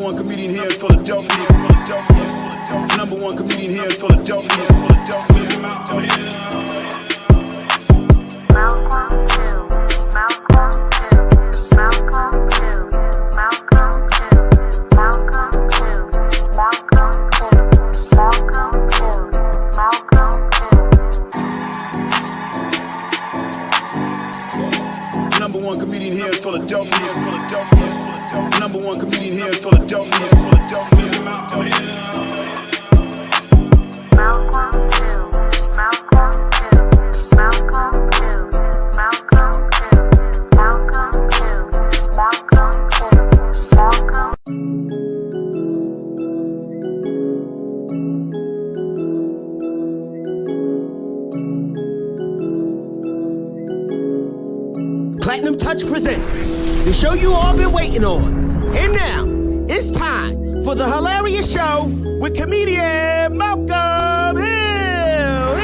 one comedian here in Philadelphia. Number one comedian here in Philadelphia. Number one comedian here in Philadelphia. Number one comedian here in Philadelphia. PlatinumTouch presents the show you all been waiting on. And now, it's time for the Hill-arious Show with comedian Malcolm Hill.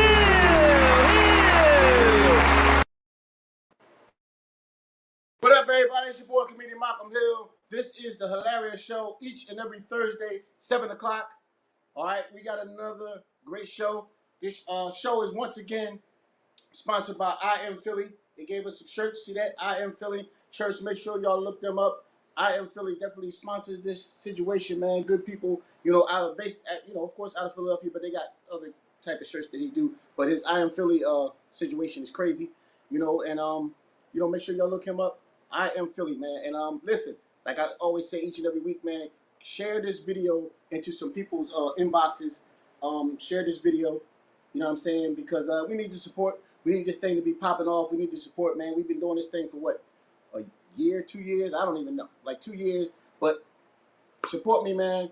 What up, everybody? It's your boy, comedian Malcolm Hill. This is the Hill-arious Show each and every Thursday, 7 o'clock. All right, we got another great show. This show is once again sponsored by I Am Philly. They gave us some shirts. See that? I Am Philly shirts. Make sure y'all look them up. I Am Philly definitely sponsors this situation, man. Good people, out of of course, out of Philadelphia, but they got other type of shirts that he do. But his I Am Philly situation is crazy, and make sure y'all look him up. I Am Philly, man. And listen, like I always say each and every week, man, share this video into some people's inboxes. Share this video, you know what I'm saying? Because we need to support. We need this thing to be popping off. We need to support, man. We've been doing this thing for what? A year, 2 years? I don't even know. Like 2 years. But support me, man.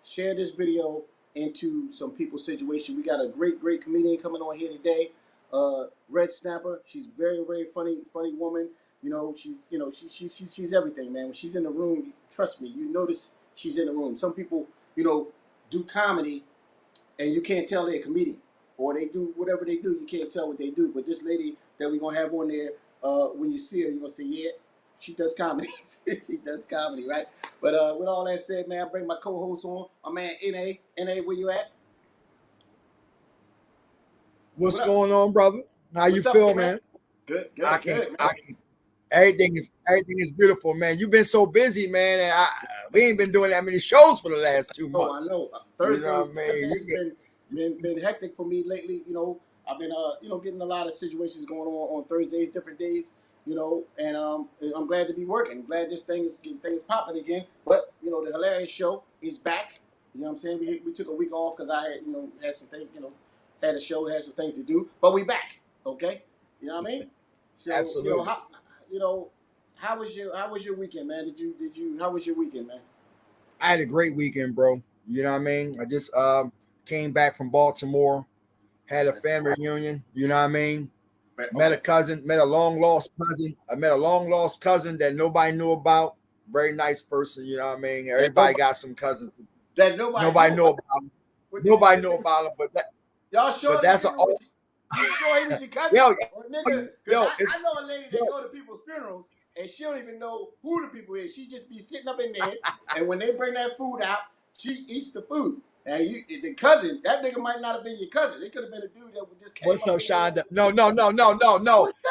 Share this video into some people's situation. We got a great comedian coming on here today. Red Snapperrr. She's very, very funny woman. She's everything, man. When she's in the room, trust me, you notice she's in the room. Some people, do comedy and you can't tell they're a comedian. Or they do whatever they do, you can't tell what they do. But this lady that we're going to have on there, when you see her, you're going to say, yeah, she does comedy. She does comedy, right? But with all that said, man, I bring my co-host on, my man, N.A. N.A., where you at? What's going on, brother? How you feel, man? Good. Everything is beautiful, man. You've been so busy, man, and we ain't been doing that many shows for the last 2 months. Oh, I know. Thursdays been hectic for me lately. I've been getting a lot of situations going on Thursdays, different days. And I'm glad to be working. Glad this thing is popping again. But the Hill-arious Show is back. You know what I'm saying? We took a week off because I had had some things, had a show, had some things to do. But we back. Okay, you know what I mean? So, absolutely. How was your weekend, man? How was your weekend, man? I had a great weekend, bro. You know what I mean? I just came back from Baltimore, had a family reunion. You know what I mean? Okay. Met a long lost cousin. I met a long lost cousin that nobody knew about. Very nice person. You know what I mean? Everybody got some cousins that nobody know about. Nobody know about them, but y'all sure. But that's you sure he was your cousin? I know a lady that go to people's funerals and she don't even know who the people is. She just be sitting up in there, and when they bring that food out, she eats the food. And the cousin, that nigga might not have been your cousin. It could have been a dude that just came. What's up, Shonda? No.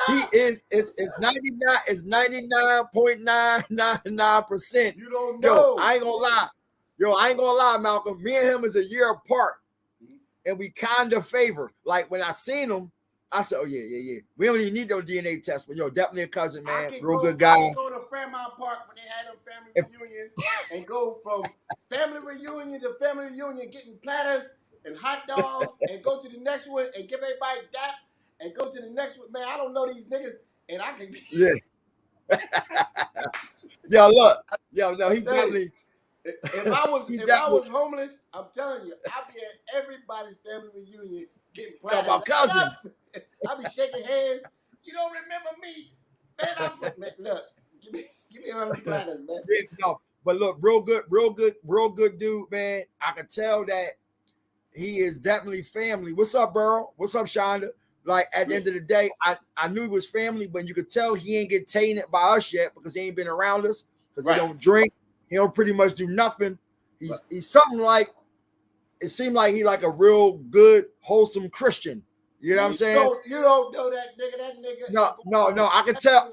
He is. It's 99. It's 99.999%. You don't know. I ain't gonna lie, Malcolm. Me and him is a year apart. And we kind of favor. Like when I seen him, I said, "Oh yeah. We don't even need no DNA test, but definitely a cousin, man. Real good guy." I can go to Fairmount Park when they had them family reunions and go from family reunion to family reunion, getting platters and hot dogs, and go to the next one and give everybody dap, and go to the next one. Man, I don't know these niggas, and I can be. Yeah. No, he definitely. If I was homeless, I'm telling you, I'd be at everybody's family reunion getting platters. Talk about cousins. I'd be shaking hands. You don't remember me, man? Look, give me 100 platters, man. No, but look, real good dude, man. I can tell that he is definitely family. What's up, Burl? What's up, Shonda? Like at the end of the day, I knew he was family, but you could tell he ain't get tainted by us yet because he ain't been around us because he don't drink. He don't pretty much do nothing. He's something like, it seemed like he like a real good, wholesome Christian. You know what I'm saying? You don't know that nigga. That nigga. No. I can tell.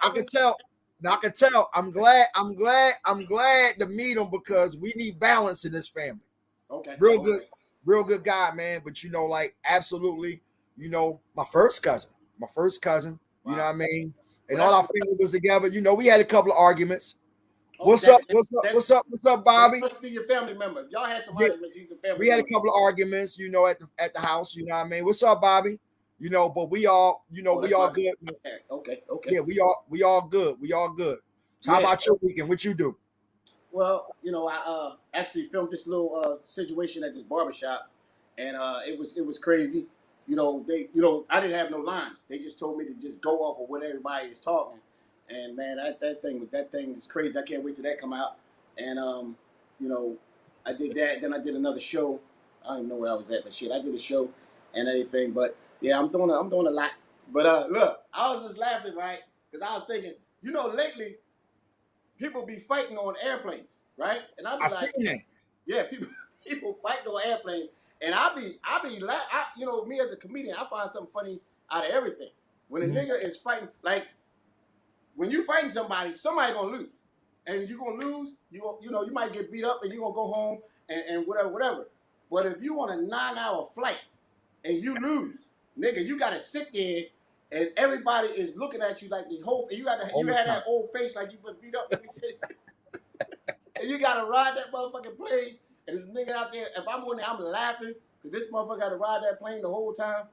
No, I can tell. I'm glad to meet him because we need balance in this family. Okay. Real good guy, man. But you know, like absolutely, you know, my first cousin. You know what I mean? And all our family was together. You know, we had a couple of arguments. What's up, Bobby? Must be your family member. If y'all had some arguments, he's a family member. We had a couple of arguments, you know, at the house. You know what I mean? What's up, Bobby? You know, but we all, you know, we all good. Okay. Yeah, we all good. So how about your weekend? What you do? Well, you know, I actually filmed this little situation at this barbershop, and it was crazy. You know, I didn't have no lines. They just told me to just go off of what everybody is talking. And man, that thing is crazy. I can't wait till that come out. And you know, I did that. Then I did another show. I don't even know where I was at, but shit, I did a show and everything. But yeah, I'm doing a lot. But look, I was just laughing, right? Because I was thinking, you know, lately people be fighting on airplanes, right? And I seen that. Yeah, people fighting on airplanes, and I be laughing. You know, me as a comedian, I find something funny out of everything. When a nigga is fighting, like. When you fighting somebody gonna lose, and you gonna lose. You know, you might get beat up, and you gonna go home and whatever. But if you on a 9-hour flight and you lose, nigga, you gotta sit there, and everybody is looking at you like the whole. You had that old face like you been beat up, and you gotta ride that motherfucking plane. And this nigga out there, if I'm on there, I'm laughing because this motherfucker got to ride that plane the whole time,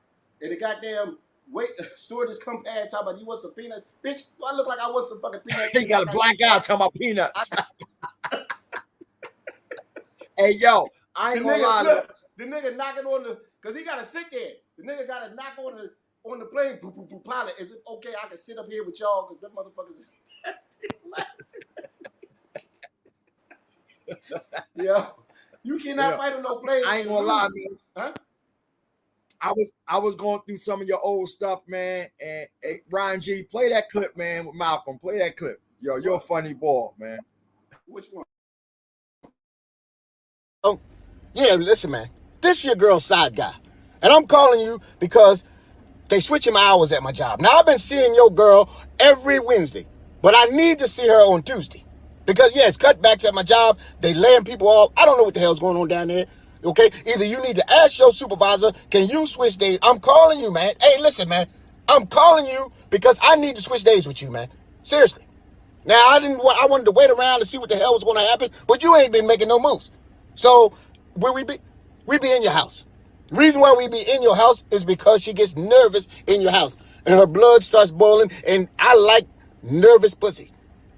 and the goddamn. Wait, stewardess come past talking about you want some peanuts? Bitch, do I look like I want some fucking peanuts? He got a black eye talking about peanuts. Hey, yo, I ain't gonna lie. Look, the nigga knocking on the, because he got to sit there. The nigga got to knock on the plane. Pilot, is it okay I can sit up here with y'all? Because them motherfuckers Yo, you cannot fight on no plane. I ain't gonna lie, man. Huh? I was going through some of your old stuff, man. And hey, Ryan G, play that clip, man, with Malcolm. Play that clip. Yo, you're a funny boy, man. Which one? Oh, yeah, listen, man. This your girl's side guy. And I'm calling you because they switching my hours at my job. Now, I've been seeing your girl every Wednesday, but I need to see her on Tuesday. Because, yeah, it's cutbacks at my job. They laying people off. I don't know what the hell's going on down there. Okay, either you need to ask your supervisor, can you switch days? I'm calling you, man. Hey, listen, man. I'm calling you because I need to switch days with you, man. Seriously. Now, I wanted to wait around to see what the hell was going to happen, but you ain't been making no moves. So, where we be? We be in your house. The reason why we be in your house is because she gets nervous in your house. And her blood starts boiling, and I like nervous pussy.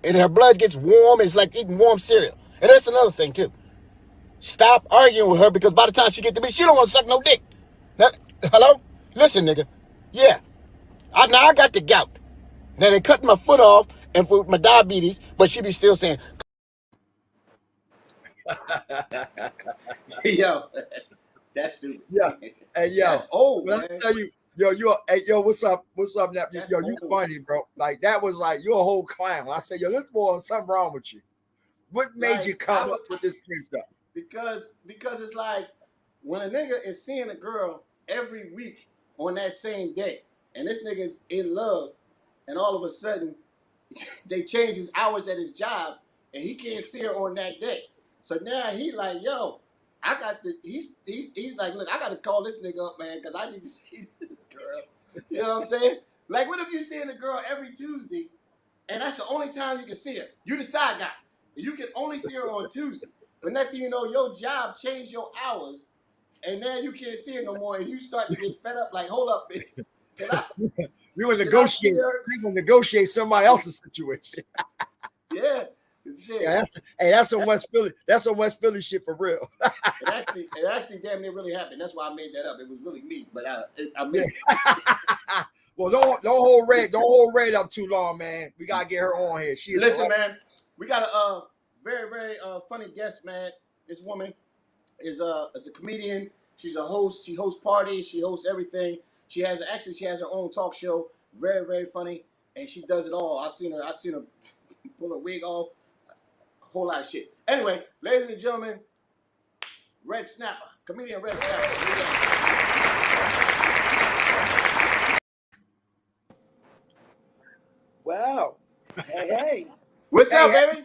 And her blood gets warm, it's like eating warm cereal. And that's another thing, too. Stop arguing with her because by the time she get to me, she don't want to suck no dick. Now, hello? Listen, nigga. Yeah. Now I got the gout. Now they cut my foot off and for my diabetes, but she be still saying. Yo, that's stupid. Yeah. Hey, yo. That's old, man. Let me tell you, yo, what's up, Nap? Yo, you funny, bro. Like, that was like, you're a whole clown. I said, yo, this boy, something wrong with you. What made you come up with this kind of stuff? Because it's like when a nigga is seeing a girl every week on that same day, and this nigga's in love, and all of a sudden they change his hours at his job, and he can't see her on that day. So now he like, yo, he's like, look, I got to call this nigga up, man, because I need to see this girl. You know what I'm saying? Like, what if you seeing a girl every Tuesday, and that's the only time you can see her? You the side guy. You can only see her on Tuesday. But next thing you know, your job changed your hours, and now you can't see her no more, and you start to get fed up. Like, hold up, bitch. You would negotiate somebody else's situation. Yeah. Shit. Yeah, that's some West Philly. That's some West Philly shit for real. It actually damn near really happened. That's why I made that up. It was really me, but I made it. Well, don't hold Red up too long, man. We gotta get her on here. Listen, man. We got a very, very funny guest, man. This woman is a comedian. She's a host. She hosts parties. She hosts everything. She has her own talk show. Very, very funny, and she does it all. I've seen her pull her wig off, whole lot of shit. Anyway, ladies and gentlemen, Red Snapper, comedian Red Snapper. Wow. Hey. What's up, baby?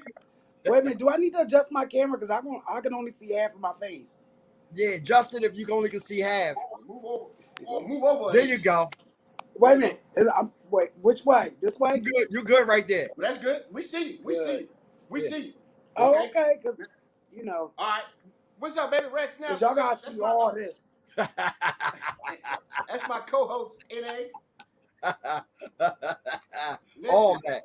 Wait a minute. Do I need to adjust my camera? Because I can only see half of my face. Yeah, Justin, if you only can see half. Move over. Move over. There you go. Wait a minute. Wait, which way? This way? You're good right there. Well, that's good. We see you. We see you. We see you. Oh, okay. Because, you know. All right. What's up, baby? Red Snapper. Because y'all got to see all this. That's my co-host, N.A. All that.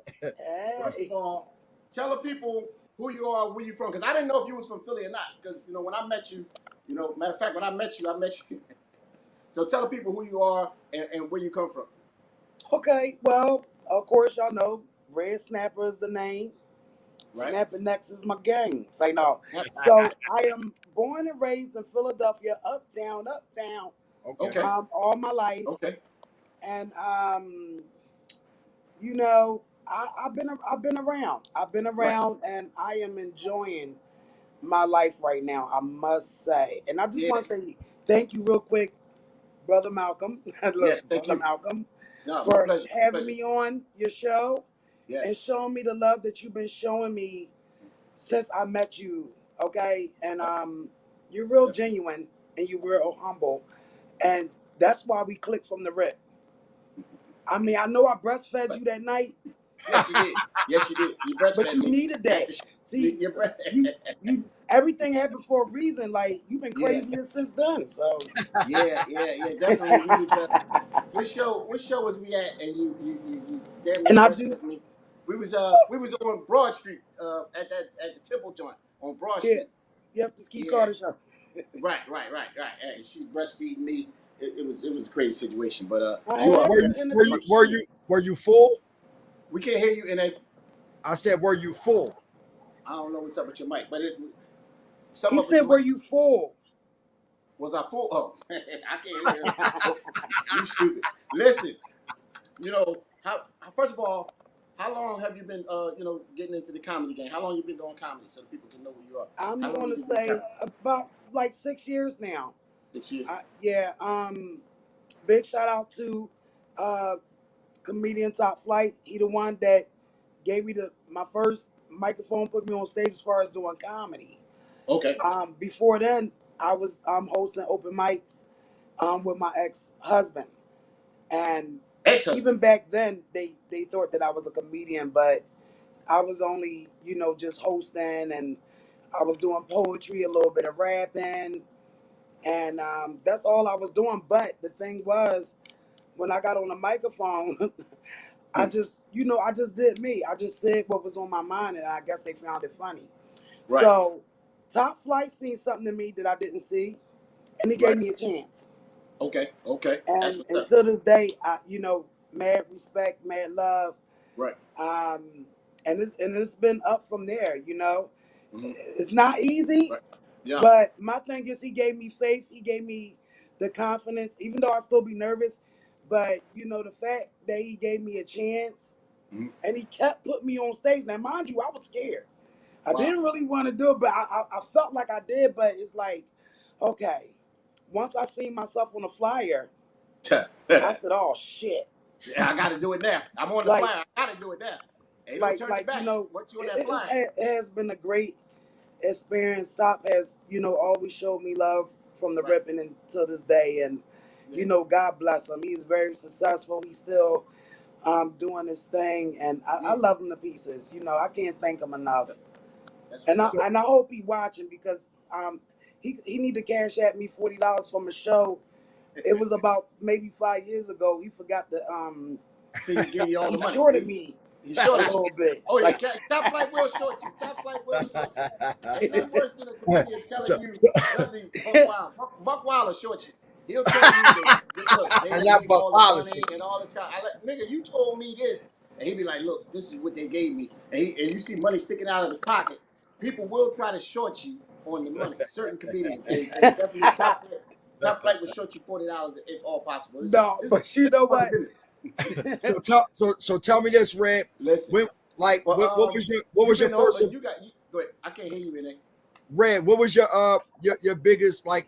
First of all, tell the people who you are, where you from. Because I didn't know if you was from Philly or not. Because, you know, when I met you, you know, matter of fact, when I met you. So tell the people who you are and where you come from. Okay. Well, of course, y'all know Red Snapper is the name. Right. Snapping Next is my game. Say no. So I am born and raised in Philadelphia, uptown. Okay. All my life. Okay. And you know, I've been around. Right. And I am enjoying my life right now, I must say. And I just want to say thank you real quick, Brother Malcolm. Yes, thank you. Malcolm, no, for pleasure, having me on your show. Yes. And showing me the love that you've been showing me since I met you. Okay. And you're real genuine and you're real humble. And that's why we clicked from the rip. I mean, I know I breastfed you that night. Yes, you did. Yes, you did. You breastfed but you me. needed that. See, you everything happened for a reason. Like, you've been crazier since then. So yeah, definitely. What show was we at? And you damn near breastfed me. We was on Broad Street at the Temple joint on Broad Street. You have to keep Carter show. Right. Hey, she breastfeeding me. It was a crazy situation, but were you full? We can't hear you. I said, were you full? I don't know what's up with your mic, but he said, were you full? Was I full? Oh, I can't hear you. You stupid. Listen, you know, first of all, how long have you been, getting into the comedy game? How long you been doing comedy so that people can know who you are? I'm going to say about like 6 years now. 6 years? Big shout out to comedian Top Flight. He the one that gave me my first microphone, put me on stage as far as doing comedy. Okay. Before then, I was hosting open mics with my ex-husband. And even back then, they thought that I was a comedian, but I was only, just hosting, and I was doing poetry, a little bit of rapping, and that's all I was doing. But the thing was, when I got on the microphone, I just did me. I just said what was on my mind, and I guess they found it funny. Right. So Top Flight seen something in me that I didn't see, and he gave me a chance. Okay. And to this day, mad respect, mad love. Right. And it's been up from there, Mm-hmm. It's not easy. Right. Yeah. But my thing is, he gave me faith. He gave me the confidence, even though I still be nervous. But, the fact that he gave me a chance, mm-hmm. and he kept putting me on stage. Now, mind you, I was scared. I didn't really want to do it, but I felt like I did. But it's like, okay. Once I seen myself on the flyer, I said, "Oh shit! Yeah, I got to do it now. I'm on the flyer. I got to do it now." Hey, what you on that flyer? It has been a great experience. Top has, always showed me love from the ripping until this day, and God bless him. He's very successful. He's still doing his thing, and I love him to pieces. I can't thank him enough. And I hope he watching, because He need to cash at me $40 from a show. It was about maybe 5 years ago. He forgot to he gave you all the money. Shorted me. He shorted a little bit. Oh yeah, Top Flight will short you. Top Flight will short you. Ain't nothing worse than a comedian telling you Buck Wild will short you. He'll tell you that they gave all the money and all this kind. Nigga, you told me this, and he'd be like, "Look, this is what they gave me," and you see money sticking out of his pocket. People will try to short you on the money. Certain comedians, and definitely Top Flight will short you $40 if all possible. But you know what? So tell me this, Red. Listen. What was your first? Go ahead. I can't hear you, Renee. Red, what was your biggest like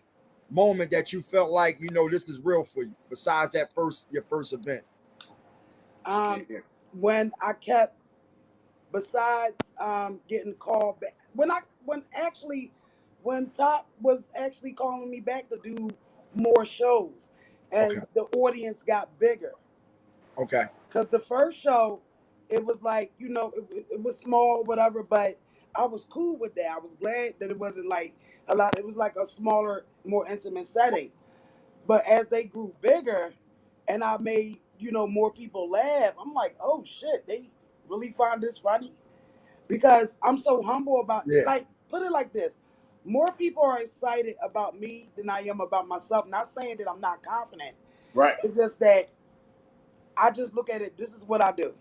moment that you felt like, you know, this is real for you besides that your first event? When I kept, besides getting called back, when Top was actually calling me back to do more shows, and the audience got bigger. Okay. Because the first show, it was like, you know, it was small, whatever, but I was cool with that. I was glad that it wasn't like a lot. It was like a smaller, more intimate setting. But as they grew bigger, and I made, you know, more people laugh, I'm like, oh shit, they really find this funny. Because I'm so humble about like, put it like this. More people are excited about me than I am about myself. Not saying that I'm not confident. Right. It's just that I just look at it, this is what I do.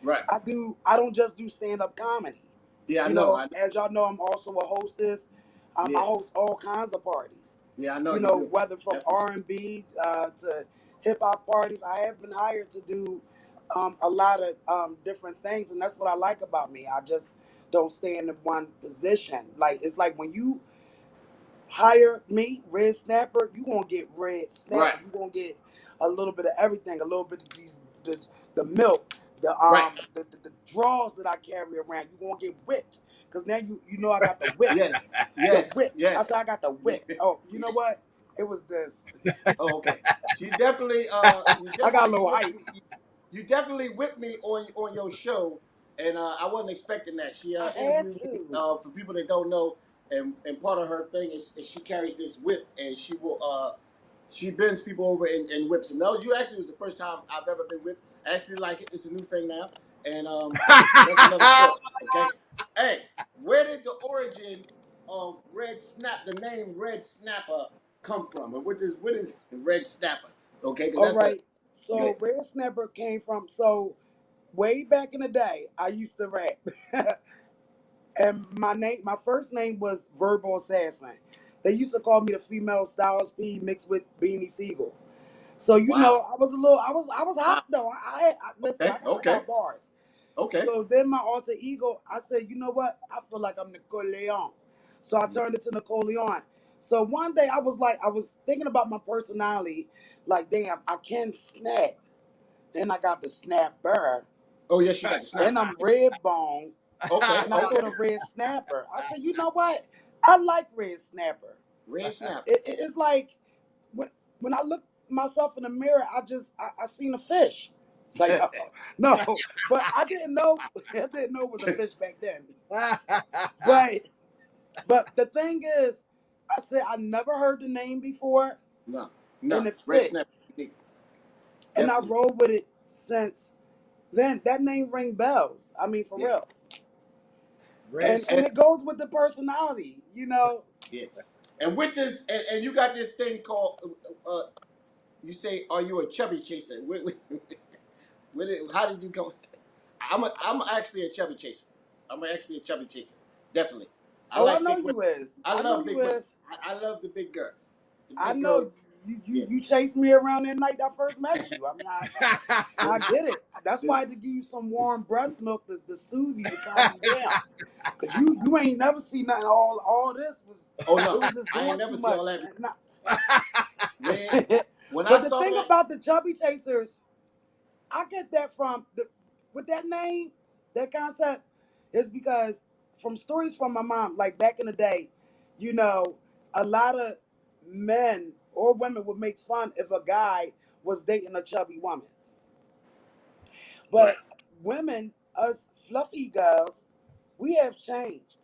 Right. I don't just do stand-up comedy. Yeah, I you know. As y'all know, I'm also a hostess. I host all kinds of parties. Yeah, I know. You know, whether from R&B to hip-hop parties. I have been hired to do a lot of different things, and that's what I like about me. I just don't stay in one position. Like, it's like when you hire me, Red Snapper, you gonna get Red Snapper. Right. You gonna get a little bit of everything, a little bit of the milk, the draws that I carry around. You gonna get whipped, because now you know I got the whip. Yes. The whip. I said I got the whip. Oh, you know what? It was this. Oh, okay. She's definitely. I got a little hype. You definitely whipped me on your show, and I wasn't expecting that. She interviewed me, for people that don't know, and part of her thing is she carries this whip, and she will she bends people over and whips them. No, you actually was the first time I've ever been whipped. I actually like it. It's a new thing now, and that's another story. Okay. Hey, where did the origin of the name Red Snapper come from, and what is Red Snapper? Okay, all right. So Red Snapper came from, so way back in the day, I used to rap. And my first name was Verbal Assassin. They used to call me the female Styles P mixed with Beanie Siegel. So you know, I was hot though. Listen, I got bars. Okay. So then my alter ego, I said, you know what? I feel like I'm Napoleon. So I turned it to Napoleon. So one day I was thinking about my personality, like, damn, I can snap. Then I got the Snapperrr. Oh yes, you got the snapper. Then I'm Red Bone. Okay. And I go to Red Snapper. I said, you know what? I like Red Snapper. Red Snapper. It's like when I look myself in the mirror, I seen a fish. It's like, no, but I didn't know it was a fish back then. But the thing is, I said I never heard the name before. No. And it fits. And I rolled with it since then. That name ring bells. I mean, for real. And it goes with the personality, you know. Yeah. And with this, and you got this thing called, you say, are you a chubby chaser? How did you go? I'm actually a chubby chaser. Definitely. I know you is. I love big girls. I love the big girls. I know you chased me around that night I first met you. I mean, I get it. That's why I had to give you some warm breast milk to soothe you, to calm you down. Cause you ain't never seen nothing. All this was. Oh no, it was just I ain't never seen all that. Man, but the thing about the chubby chasers, I get that from with that name, that concept, is because from stories from my mom, like back in the day, you know, a lot of men or women would make fun if a guy was dating a chubby woman. But women, us fluffy girls, we have changed.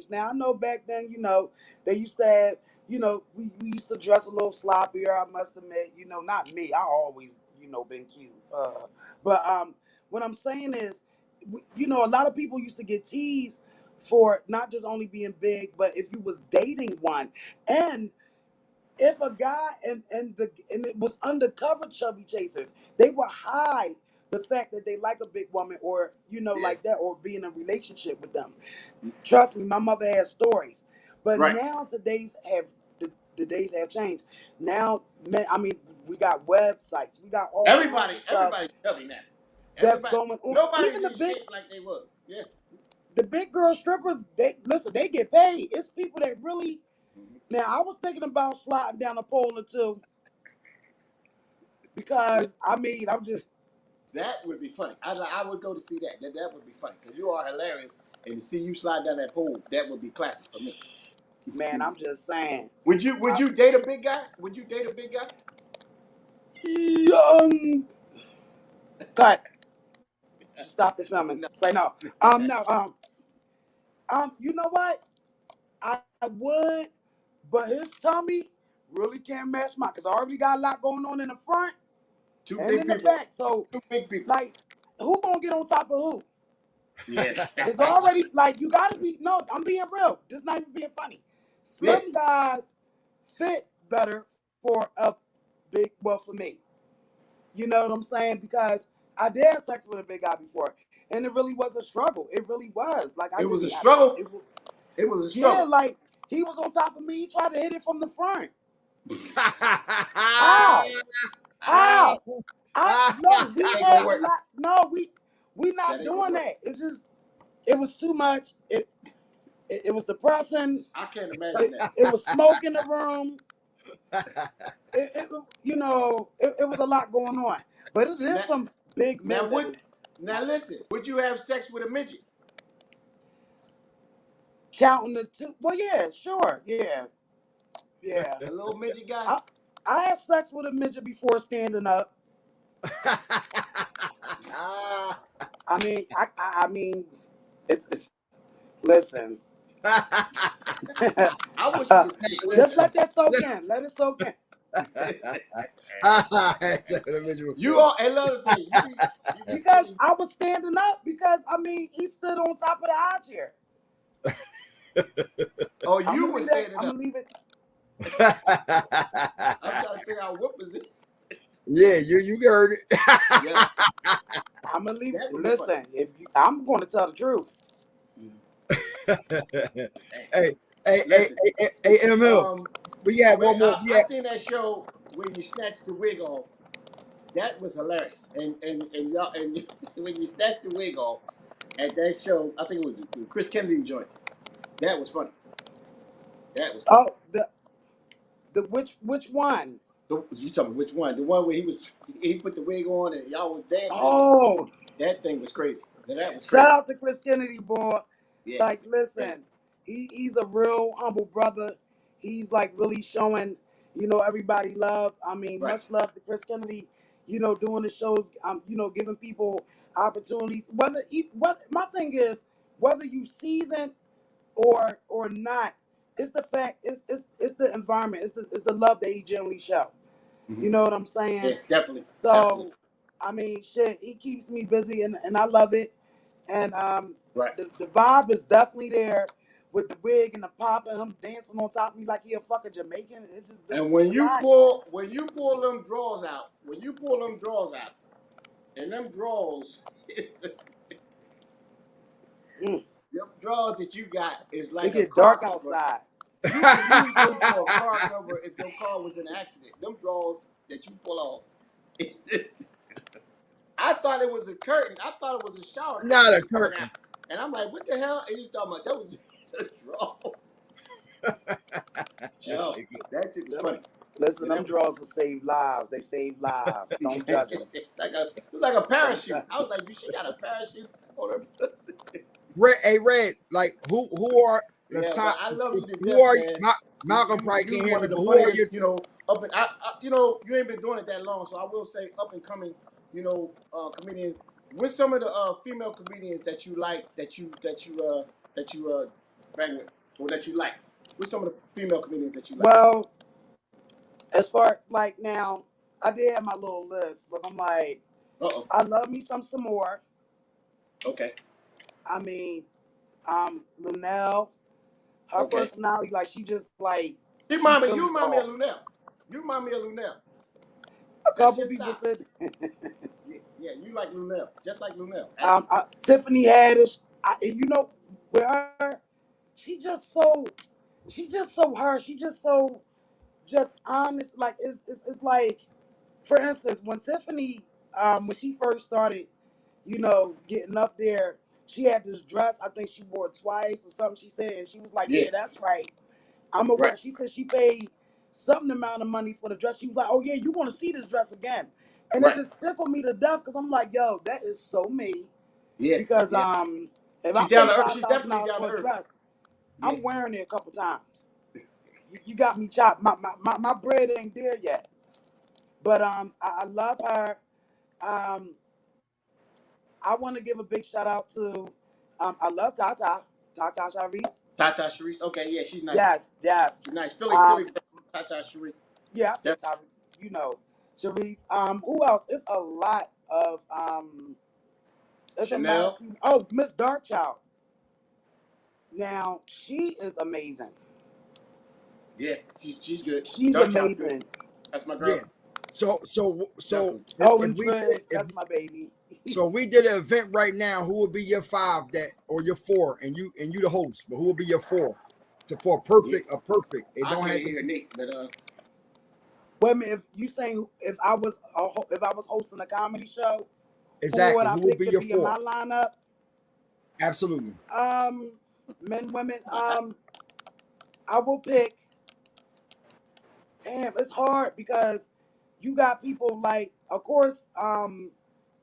Now, I know back then, you know, they used to have, you know, we used to dress a little sloppier, I must admit. You know, not me. I always, you know, been cute. But what I'm saying is, you know, a lot of people used to get teased for not just only being big, but if you was dating one. And if a guy and it was undercover chubby chasers, they would hide the fact that they like a big woman, or you know, like that, or be in a relationship with them. Trust me, my mother has stories. But now the days have changed. Now, man, I mean, we got websites, we got all everybody's chubby now. That's going on. Nobody's in shape like they were. Yeah. the big girl strippers, they get paid. It's people that really. Now I was thinking about sliding down a pole or two because I'm just. That would be funny. I would go to see that. That would be funny because you are hilarious, and to see you slide down that pole, that would be classic for me. Man, I'm just saying. Would you date a big guy? Would you date a big guy? Cut. Stop the filming. No. Say no. No. You know what? I would, but his tummy really can't match mine because I already got a lot going on in the front Two and big in people. the back. So, Two big people. like, who gonna get on top of who? Yeah. It's already like you gotta be. No, I'm being real. This not even being funny. Slim guys fit better for a big. Well, for me, you know what I'm saying? Because I did have sex with a big guy before, and it really was a struggle. It really was. Like It was a struggle. It was a struggle. Yeah, like he was on top of me. He tried to hit it from the front. How? No, we had a lot. No, we not doing that. It's just it was too much. It was depressing. I can't imagine that. It was smoke in the room. It was a lot going on. But it is some big men. Now listen, would you have sex with a midget? Counting the two. Well, yeah, sure. Yeah. A little midget guy? I had sex with a midget before standing up. I mean, it's listen. I wish you could say, just let that soak in. Let it soak in. You are another thing. Because I was standing up because he stood on top of the high chair. Oh, you were standing up. I'm gonna leave it. I'm trying to figure out what was it. Yeah, you heard it. Yeah. I'm gonna leave it. Listen, I'm going to tell the truth. Hey, ML. We had one more. I seen that show where you snatched the wig off. That was hilarious. And y'all and when you snatched the wig off at that show, I think it was Chris Kennedy joint. That was funny. That was funny. Oh, the which one? You talking which one? The one where he put the wig on and y'all was dancing. Oh, that thing was crazy. That was crazy. Shout out to Chris Kennedy, boy. Yeah. Like, listen, he's a real humble brother. He's like really showing, everybody love. Much love to Chris Kennedy. Doing the shows. Giving people opportunities. Whether my thing is whether you seasoned or not, it's the fact. It's the environment. It's the love that he generally show. Mm-hmm. You know what I'm saying? Yeah, definitely. So, definitely. Shit, he keeps me busy, and I love it. And the vibe is definitely there with the wig and the pop and him dancing on top of me like he a fucking Jamaican. It's just and when you pull them drawers out, and them drawers, them drawers that you got is like it get dark outside. You can use them for a car cover if your car was in an accident. Them drawers that you pull off. I thought it was a curtain. I thought it was a shower curtain. Not a curtain. And I'm like, what the hell? And you talking about that was the drawers. Yo, that shit was funny. Listen, them drawers will save lives. They save lives. Don't judge them. It was like a parachute. I was like, you should got a parachute on her pussy. Red, like who are the top? I love you to who death, are man. you? Malcolm probably can't hear me, but who are you? Up and you ain't been doing it that long, so I will say up and coming, comedians. What's some of the female comedians that you like, that you bang with, or that you like? What's some of the female comedians that you like? Well, as far like now, I did have my little list, but I'm like, I love me some more. Okay. Lunel, her personality, like she just like. You remind me of Lunel. You remind me of Lunel. A couple people said. Yeah, you like Lunel, just like Lunel. Tiffany Haddish, with her, she just so her. She just so honest. Like it's like, for instance, when Tiffany, when she first started, getting up there, she had this dress. I think she wore it twice or something. She said, and she was like, Yeah. "Yeah, that's right. I'm aware." Right. She said she paid some amount of money for the dress. She was like, "Oh yeah, you want to see this dress again?" And Right. it just tickled me to death because I'm like, "Yo, that is so me." Yeah. Because Yeah. if She's I down pay to earth. She's definitely $5,000 down to for a earth. dress, Yeah. I'm wearing it a couple times. You got me chopped. My bread ain't there yet. But I love her. I want to give a big shout out to I love Tata Sharice. Tata Sharice. Okay, yeah, she's nice. Yes. She's nice. Philly. Tata Sharice. Yeah, I said Tata. You know, Sharice. Who else? It's a lot of it's Chanel. a lot of people. Oh, Miss Darkchild. Now she is amazing. Yeah, she's good. She's Dark Child's good. amazing. That's my girl. Yeah. So Definitely. And we Trish, that's my baby. so we did an event right now, who would be your 5 that or your 4, and you the host, but who would be your 4? So for a perfect. It I don't can't have to hear Nate, but Wait a minute, if you saying if I was hosting a comedy show, exactly. who would I Who would pick be to your be in 4? my lineup? Absolutely. Men, women. I will pick. Damn, it's hard because you got people like, of course,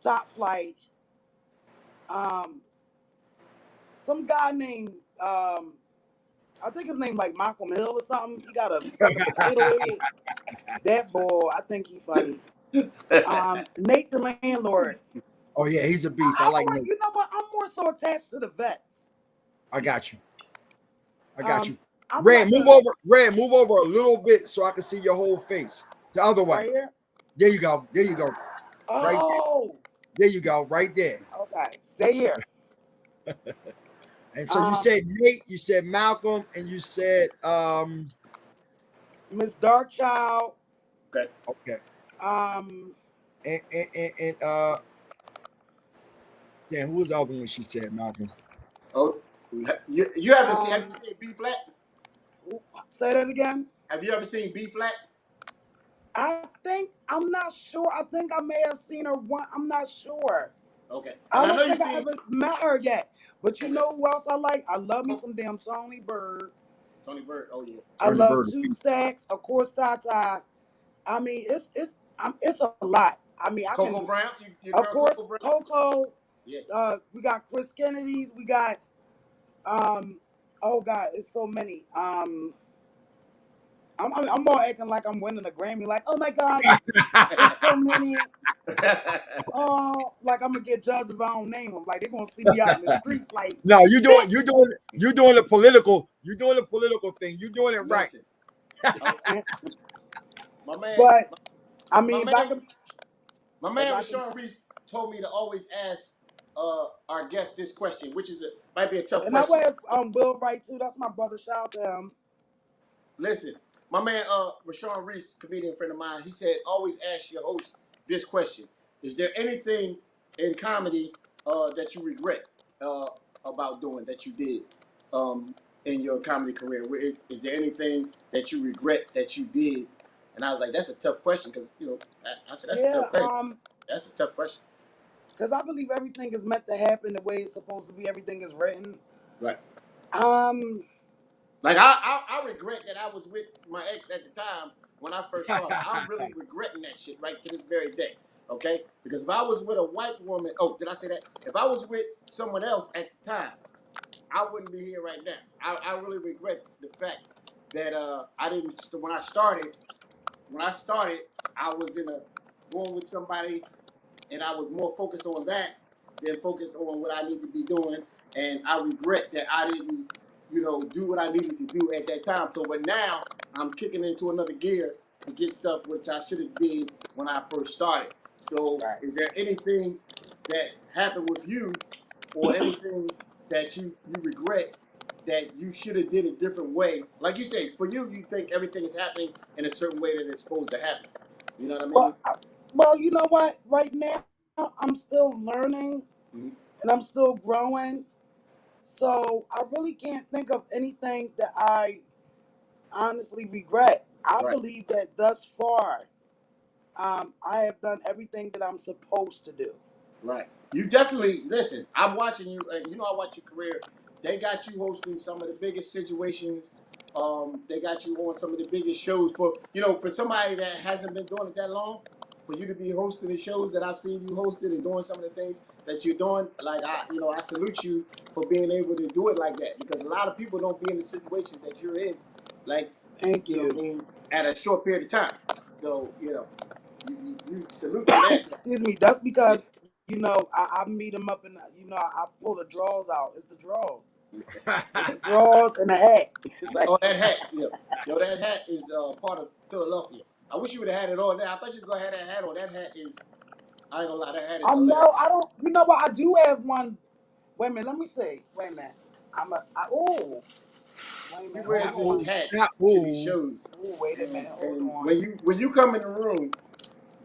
Top Flight. Some guy named I think his name like malcolmhill or something. He got a fucking potato head. That boy, I think he funny. Nate the landlord. Oh yeah, he's a beast. I like Nate. You know what? I'm more so attached to the vets. I got you. I'm Red, like move over a little bit so I can see your whole face. The other way. right here. There you go. Right Oh, there you go. Right there. okay. Stay here. And so you said Nate, you said Malcolm, and you said Miss Darkchild. okay. And damn, who was the other one she said, Malcolm? Oh, you haven't seen? Have you seen B flat? Say that again. Have you ever seen B flat? I'm not sure. I think I may have seen her one. I'm not sure. Okay. I And don't know think you've I seen. ever met her yet. But you know who else I like? I love me some damn Tony Bird. Tony Bird. Oh yeah. I love Two Stacks. Of course, Tata. I mean, it's a lot. I mean, Coco Brown. Of course, Coco Brown? Coco. Yeah. We got Chris Kennedy's. We got oh God, it's so many. I'm more acting like I'm winning a Grammy. Like, oh my God, it's so many. Oh, like I'm gonna get judged if I don't name them. Like they're gonna see me out in the streets. Like, no, you're doing the political. You're doing the political thing. You're doing it right. My man. But I mean, my man Rashawn Reese told me to always ask our guest this question, which might be a tough and question. I wear Will Wright too. That's my brother. Shout out to him. Listen, my man Rashawn Reese, comedian friend of mine, he said always ask your host this question: is there anything in comedy that you regret about doing that you did in your comedy career? Is there anything that you regret that you did? And I was like, that's a tough question because I said that's a tough question. That's a tough question. Because I believe everything is meant to happen the way it's supposed to be. Everything is written. Right. Like I regret that I was with my ex at the time when I first started. I'm really regretting that shit right to this very day. Okay? Because if I was with a white woman, did I say that? If I was with someone else at the time, I wouldn't be here right now. I really regret the fact that I didn't. When I started, I was going with somebody, and I was more focused on that than focused on what I need to be doing. And I regret that I didn't, do what I needed to do at that time. So, but now I'm kicking into another gear to get stuff which I should have did when I first started. So, is there anything that happened with you, or anything that you regret that you should have did a different way? Like you say, for you think everything is happening in a certain way that it's supposed to happen. You know what I mean? Well, you know what? Right now, I'm still learning, and I'm still growing. So I really can't think of anything that I honestly regret. I believe that thus far, I have done everything that I'm supposed to do. Right. You definitely listen. I'm watching you. You know, I watch your career. They got you hosting some of the biggest situations. They got you on some of the biggest shows. For somebody that hasn't been doing it that long, for you to be hosting the shows that I've seen you hosted and doing some of the things that you're doing, like I salute you for being able to do it like that, because a lot of people don't be in the situation that you're in, like Thank you know, you. what I mean, at a short period of time. So you salute to that. Excuse me. That's Yeah. because I meet them up and I pull the drawers out. It's the drawers. It's the drawers and the hat. It's like Oh, that hat. Yeah. Yo, that hat is part of Philadelphia. I wish you would have had it on there. I thought you was gonna have that hat on. That hat is, I ain't gonna lie, that hat is I know hilarious. I don't. You know what? I do have one. Wait a minute. Let me see. Wait a minute. Oh. Wait a He minute. wears Hold these on. hats to these shows, Oh, wait a minute. Hold and on. when you come in the room,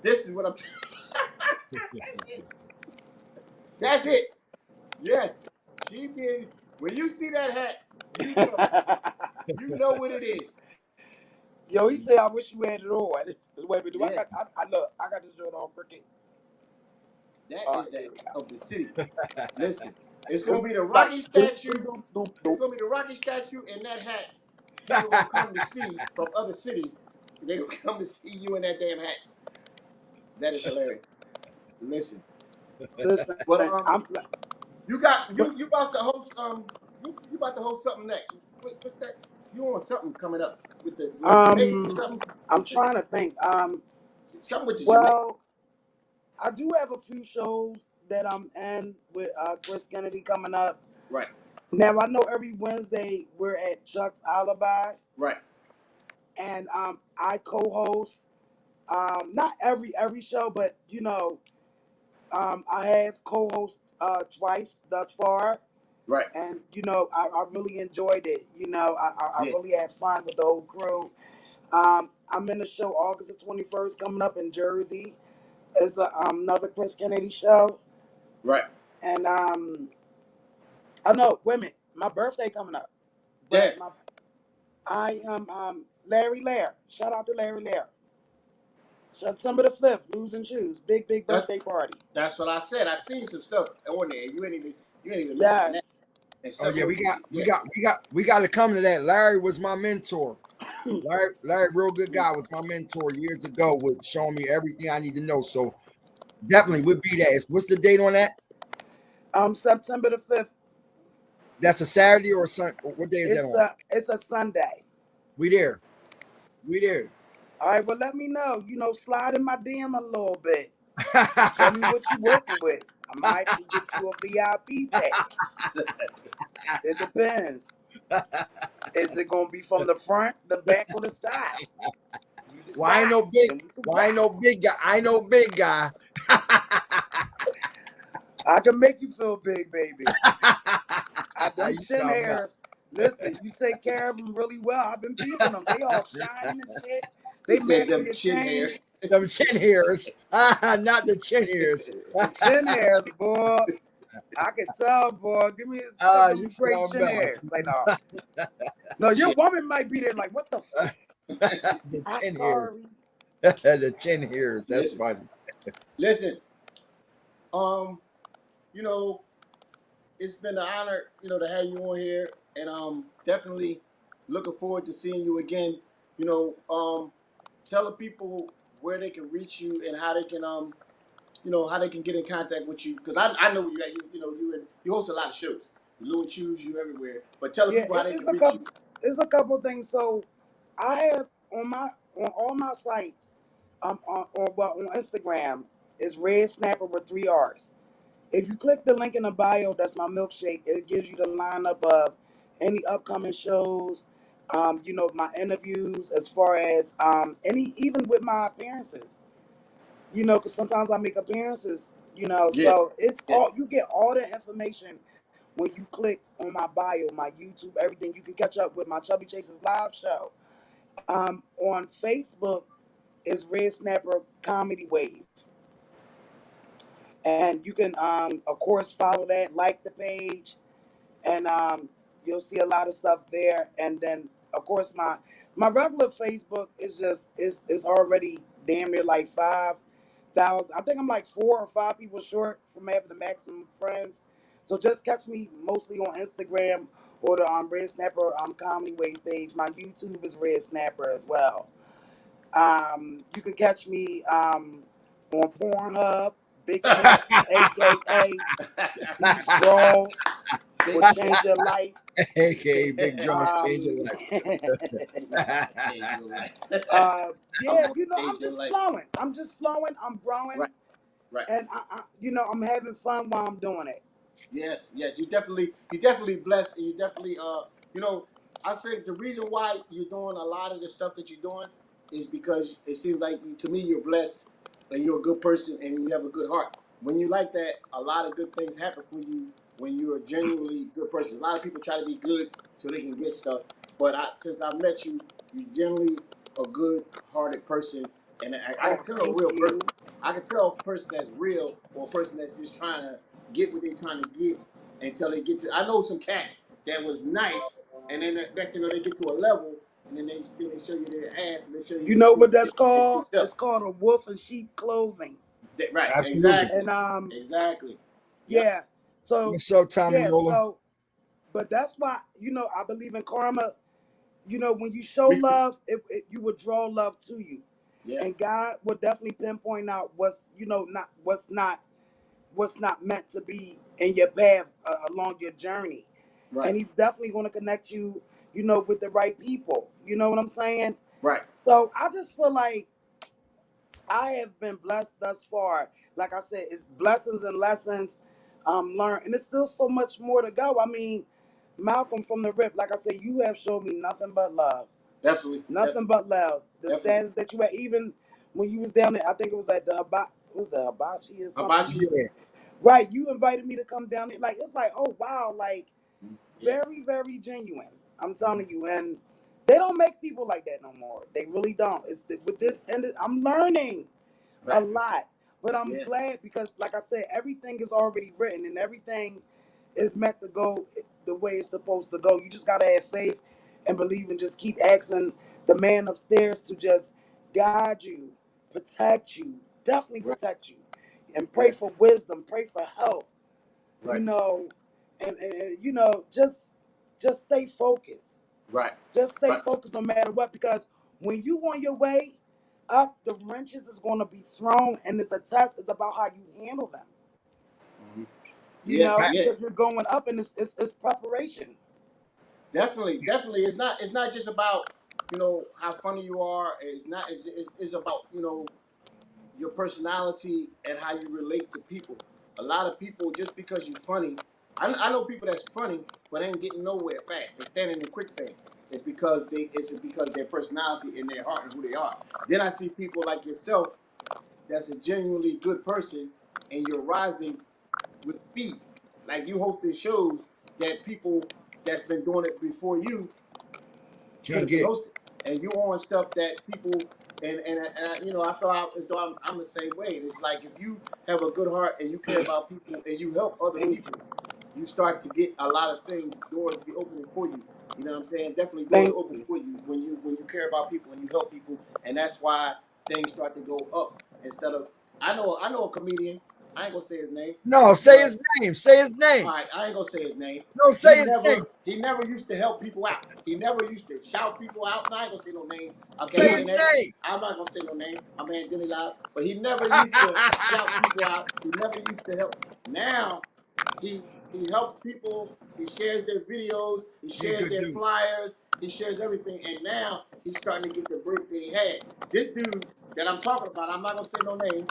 this is what I'm. That's it. Yes, she did. When you see that hat, you know what it is. Yo, he said, "I wish you had it on." Wait a minute. Do I Yeah, got? I look. I got this shirt on crooked. that All is right, that here we go. of the city. Listen, it's gonna be the Like, Rocky doop, statue. doop, doop, It's doop. gonna be the Rocky statue and that hat. People gonna come to see from other cities. They gonna come to see you in that damn hat. That is hilarious. Listen, Listen, but I'm. you got But you about to host you about to host something next. What's that? You on something coming up with the Jamaican something? I'm trying to think. Something with the Jamaican. Well, I do have a few shows that I'm in with Chris Kennedy coming up. Right, Now I know every Wednesday we're at Chuck's Alibi, right, and I co-host. Not every show, but I have co-host twice thus far, right. and I really enjoyed it. I Yeah, really had fun with the whole crew. I'm in the show August the 21st coming up in Jersey. It's another Chris Kennedy show, right. and I know. Wait a minute, my birthday coming up, Yeah, but I am Larry Lair. Shout out to Larry Lair. September the 5th, Lose and Choose, big that's birthday party. that's what I said. I seen some stuff on there. You ain't even mentioned that. Yes. And Oh yeah, several yeah. we got to come to that. Larry was my mentor. Larry, real good guy, was my mentor years ago, with showing me everything I need to know. So definitely would be that. What's the date on that? September the 5th. That's a Saturday or a Sunday? What day is that on? It's a Sunday. We there. We there. All right, well, let me know. Slide in my DM a little bit. Show me what you working with. I might get you a VIP pass. It depends. Is it gonna be from the front, the back, or the side? You decide. Why ain't no big? Then we can Why ain't rock. no big guy? I know big guy. I can make you feel big, baby. Them You chin talking about- hairs. Listen, you take care of them really well. I've been peeping them. They all shining and shit. They He said matching them your chin chain. hairs. Them chin hairs, not the chin hairs. The chin hairs, boy. I can tell, boy. Give me a couple You of great sound chin bad. hairs. Like, no, your woman might be there. Like, what the fuck? The I'm chin hairs. sorry. The chin hairs. That's Listen. funny. Listen, you know, it's been an honor, to have you on here, and definitely looking forward to seeing you again. Tell the people where they can reach you and how they can how they can get in contact with you, because I know you host a lot of shows. You choose you everywhere, but tell the people how they can reach you. It's a couple things. So I have on all my sites, on Instagram is Red Snapper with 3 R's. If you click the link in the bio, that's my milkshake. It gives you the lineup of any upcoming shows, my interviews, as far as even with my appearances. Because sometimes I make appearances. Yeah. So it's all, you get all the information when you click on my bio, my YouTube, everything. You can catch up with my Chubby Chasers live show. On Facebook is Red Snapper Comedy Wave. And you can, of course, follow that, like the page, and you'll see a lot of stuff there. And then, of course, my regular Facebook is just is already damn near like 5 thousand. I think I'm like 4 or 5 people short from having the maximum friends. So just catch me mostly on Instagram or the Red Snapper Comedy Wave page. My YouTube is Red Snapper as well. You can catch me on Pornhub, Big Shots, aka these draws will change your life. AKA Big Josh change your Change your life. Yeah, I'm you know, change I'm your just life. flowing. I'm just flowing. I'm growing, Right, right. and you know, I'm having fun while I'm doing it. Yes, yes. You definitely blessed, and you definitely you know, I think the reason why you're doing a lot of the stuff that you're doing is because it seems like to me you're blessed and you're a good person and you have a good heart. When you like that, a lot of good things happen for you when you're a genuinely good person. A lot of people try to be good so they can get stuff, but since I met you, you're generally a good-hearted person, and I Oh, can tell a thank real person. you. I can tell a person that's real or a person that's just trying to get what they're trying to get until they get to. I know some cats that was nice, and then next you know they get to a level, and then they show you their ass and they show you You the know true what that's called? self. It's called a wolf in sheep clothing. Right, Absolutely. exactly, And exactly. Yep. yeah. So What's up, Tommy yeah, Mola? so but that's why, you know, I believe in karma. You know, when you show Me too. love, you would draw love to you. Yeah. And God will definitely pinpoint out what's, you know, what's not meant to be in your path along your journey. Right. And he's definitely going to connect you, you know, with the right people. You know what I'm saying? Right. So I just feel like I have been blessed thus far. Like I said, it's blessings and lessons learned, and there's still so much more to go. I mean, Malcolm from the rip, like I said, you have showed me nothing but love, Definitely. nothing but love. The Definitely. status that you had, even when you was down there, I think it was at the hibachi or something. Hibachi. Yeah. Right, you invited me to come down there. Like it's like, oh wow, like Yeah. very, very genuine. I'm telling you, and they don't make people like that no more. They really don't. With this, and I'm learning a Right. lot, but I'm Yeah. glad because, like I said, everything is already written and everything is meant to go the way it's supposed to go. You just gotta have faith and believe, and just keep asking the man upstairs to just guide you, protect you, definitely Right. protect you, and pray Yeah. for wisdom, pray for health. You Right. know, and you know, just stay focused. Right. Just stay Right. focused no matter what, because when you on your way up, the wrenches is going to be thrown, and it's a test. It's about how you handle them. Mm-hmm. You Yeah. know, Yeah. because you're going up, and it's preparation. Definitely, definitely. It's not just about how funny you are. It's not. It's about your personality and how you relate to people. A lot of people, just because you're funny, I know people that's funny but ain't getting nowhere fast. They're standing in quicksand. It's because their personality and their heart and who they are. Then I see people like yourself that's a genuinely good person and you're rising with speed. Like you hosting shows that people that's been doing it before you could Can't have been get. hosted, and you on stuff that people and I feel as though I'm the same way. It's like if you have a good heart and you care about people and you help other Thank people, you. you start to get a lot of things, doors be opening for you. You know what I'm saying? Definitely doors Thank open you. for you when you care about people and you help people, and that's why things start to go up instead of. I know a comedian. I ain't gonna say his name, No, say but his name. Say his name. all right, I ain't gonna say his name. No, say his name. He never used to help people out. He never used to shout people out. No, I ain't gonna say no name. Say Okay, his and name. I'm not gonna say no name. My man Denny Live, but he never used to shout people out. He never used to help. Now he helps people. He shares their videos. He He a shares good their dude. flyers. He shares everything, and now he's starting to get the break that he had. This dude that I'm talking about, I'm not gonna say no names,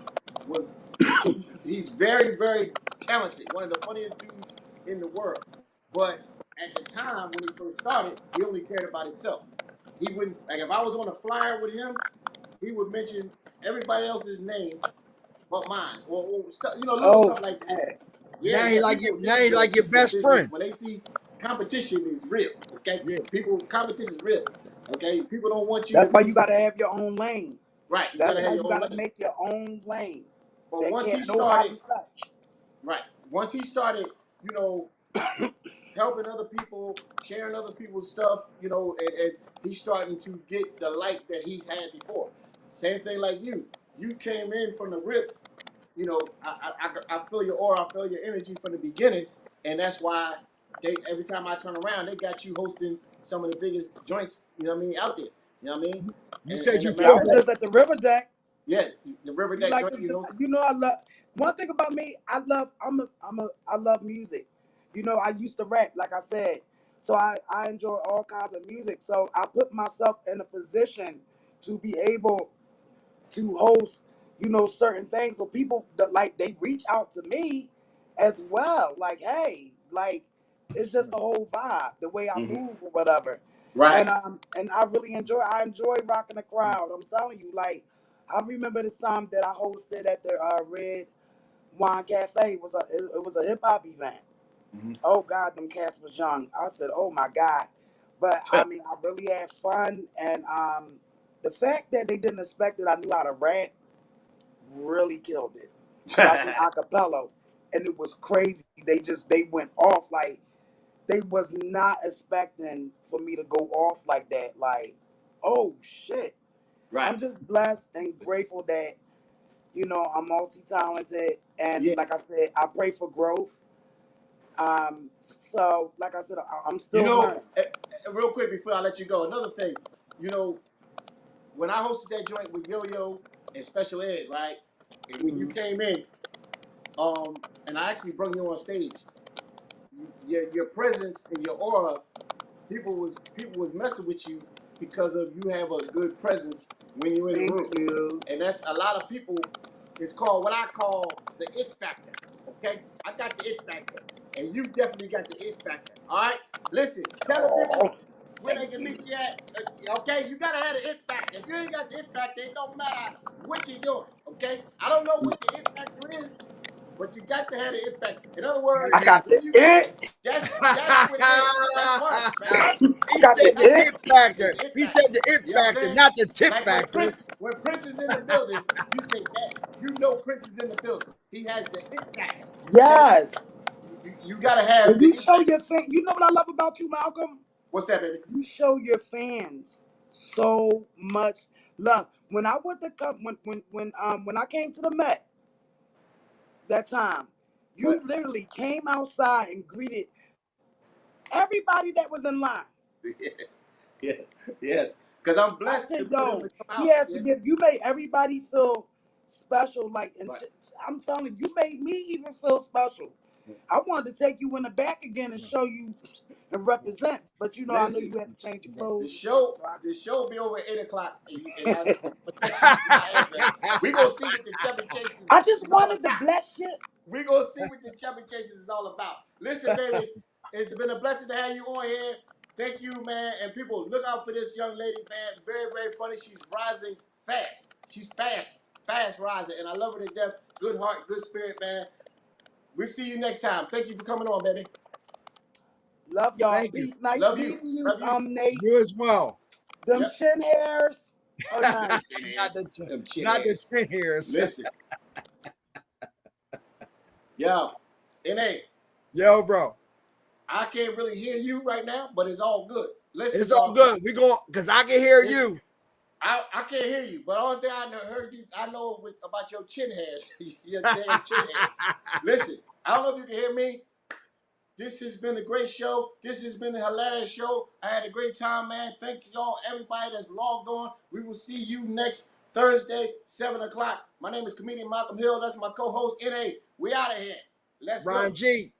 was he's very, very talented. One of the funniest dudes in the world. But at the time when he first started, he only cared about himself. He wouldn't like if I was on a flyer with him, he would mention everybody else's name but mine, or stuff, little Oh, stuff like that. snap. Yeah, Now he yeah. like you. People, Now he like your this is a best business. friend. When they see competition is real, okay? Yeah. Competition is real, okay? People don't want you to That's why you be got to have your own lane. right. You That's gotta why have you your own got to lane. make your own lane But that once he can't started, nobody touch. right, once he started, you know, helping other people, sharing other people's stuff, and he's starting to get the light that he had before. Same thing like you. you came in from the rip. You know, I feel your aura, I feel your energy from the beginning, and that's why every time I turn around, they got you hosting some of the biggest joints, you know what I mean, out there. You know what I mean? You said you I was just at the River Deck. Yeah, the River Deck Like joint, you know. you know, I love one thing about me. I love music. You know, I used to rap, like I said, so I enjoy all kinds of music. So I put myself in a position to be able to host, you know, certain things. So people that like they reach out to me as well. Like, hey, like it's just the whole vibe, the way I move or whatever. Right. And I really enjoy rocking the crowd. I'm telling you, like I remember this time that I hosted at the Red Wine Cafe. It was a hip hop event. Oh God, them cats was young. I said, oh my God. But I mean, I really had fun, and the fact that they didn't expect that I knew how to rap really killed it. I did acapella, and it was crazy. They went off like they was not expecting for me to go off like that. Like, oh shit. Right. I'm just blessed and grateful that, you know, I'm multi-talented, and like I said, I pray for growth. So like I said, I'm still learning. Real quick before I let you go, another thing, you know, when I hosted that joint with Yo-Yo and Special Ed, right? And when you came in, and I actually brought you on stage, your presence and your aura, people was messing with you because of you have a good presence when you're in the room. Thank you. And that's a lot of people. It's called what I call the it factor. Okay, I got the it factor, and you definitely got the it factor. All right, listen, tell the people where they can meet you at. Okay, you gotta have the it factor. If you ain't got the it factor, it don't matter what you're doing. Okay, I don't know what the it factor is, but you got to have the it factor. In other words, I got the it. That's what it is. That's part, man. He said the it factor. He said the it You know what I'm factor, saying? not the tip Like factor. when Prince is in the building, you say that. You know Prince is in the building. He has the it factor. Yes. You gotta have. And you show your fans. You know what I love about you, Malcolm? What's that, baby? You show your fans so much love. When I went to when I came to the Met that time, you literally came outside and greeted everybody that was in line. Yes. Because I'm blessed. I said, yo, he has to give. You made everybody feel special. Like, and I'm telling you, you made me even feel special. I wanted to take you in the back again and show you and represent, but you know, I know you had to change your clothes. The show will be over at 8:00. We gonna see what the Chubby Chases. I just wanted to bless you. We gonna see what the Chubby Chases is all about. Listen, baby, it's been a blessing to have you on here. Thank you, man. And people, look out for this young lady, man. Very, very funny. She's rising fast. She's fast rising, and I love her to death. Good heart, good spirit, man. We'll see you next time. Thank you for coming on, baby. Love y'all. Thank Peace. you. Nice Love meeting you. you, Nate. You as well. Them chin hairs are nice. Not the chin hairs. Listen. Yo, N.A. Yo, bro. I can't really hear you right now, but it's all good. Listen, it's all good. We going because I can hear you. I can't hear you, but the only thing I know about your chin hairs. Your damn chin hairs. Listen, I don't know if you can hear me. This has been a great show. This has been the Hill-arious Show. I had a great time, man. Thank y'all, everybody that's logged on. We will see you next Thursday, 7:00. My name is comedian Malcolm Hill. That's my co-host, N.A. We out of here. Let's Ron go. G.